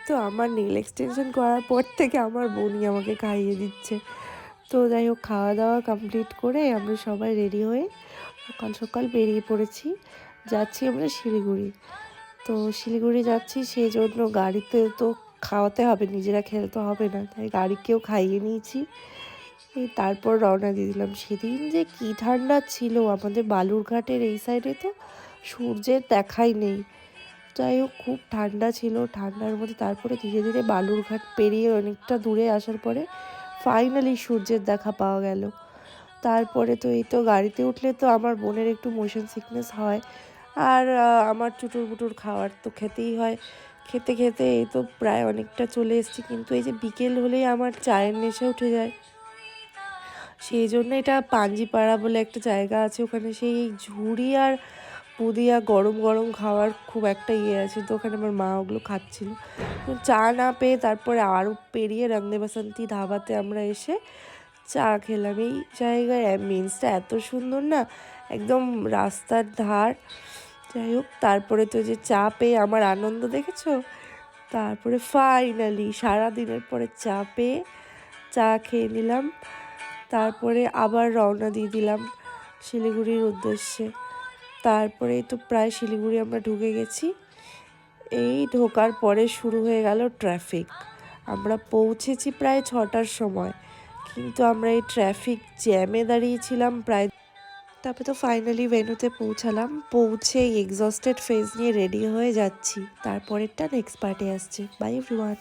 তো আমার nail extension করার পর থেকে আমার বোনই আমাকে খাইয়ে দিচ্ছে। তো যাই হোক, খাওয়া দাওয়া কমপ্লিট করে আমরা সবাই রেডি হয়ে সকাল সকাল বেরিয়ে পড়েছি। যাচ্ছি আমরা শিলিগুড়ি। তো শিলিগুড়ি যাচ্ছি, সেই জন্য গাড়িতে তো খাওয়াতে হবে, নিজেরা খেলে তো হবে না, তাই গাড়িকেও খাইয়ে নিয়েছি। এই তারপর রওনা দিয়ে দিলাম। সেদিন যে কী ঠান্ডা ছিল, আমাদের বালুরঘাটের এই সাইডে তো সূর্যের দেখাই নেই। যাই হোক, খুব ঠান্ডা ছিল। ঠান্ডার মধ্যে তারপরে ধীরে ধীরে বালুরঘাট পেরিয়ে অনেকটা দূরে আসার পরে ফাইনালি সূর্যের দেখা পাওয়া গেল। তারপরে তো এই তো গাড়িতে উঠলে তো আমার বোনের একটু মোশন সিকনেস হয়, আর আমার চুটুর বুটুর খাওয়ার তো খেতেই হয়। খেতে খেতে এই তো প্রায় অনেকটা চলে এসেছি, কিন্তু এই যে বিকেল হলেই আমার চায়ের নেশা উঠে যায়। সেই জন্য এটা পাঞ্জিপাড়া বলে একটা জায়গা আছে, ওখানে সেই ঝুড়ি আর পুদিয়া গরম গরম খাওয়ার খুব একটা আছে। তো ওখানে আমার মা ওগুলো খাচ্ছিল। চা না পেয়ে তারপরে আরও পেরিয়ে রংদে বাসন্তী ধাবাতে আমরা এসে চা খেলাম। এই জায়গায় অ্যাম্বিয়েন্সটা এত সুন্দর না, একদম রাস্তার ধার। যাই হোক, তারপরে তো যে চা পেয়ে আমার আনন্দ দেখেছো। তারপরে ফাইনালি সারাদিনের পরে চা পেয়ে চা খেয়ে নিলাম। তারপরে আবার রওনা দিয়ে দিলাম শিলিগুড়ির উদ্দেশ্যে। তারপরেই তো প্রায় শিলিগুড়ি আমরা ঢুকে গেছি। এই ঢোকার পরে শুরু হয়ে গেল ট্রাফিক। আমরা পৌঁছেছি প্রায় 6টার সময়, কিন্তু আমরা এই ট্রাফিক জ্যামে দাঁড়িয়েছিলাম প্রায়। তারপরে তো ফাইনালি ভেন্যুতে পৌঁছালাম। পৌঁছে এক্সস্টেড ফেস নিয়ে রেডি হয়ে যাচ্ছি। তারপরেরটা নেক্সট পার্টে আসছে। By everyone.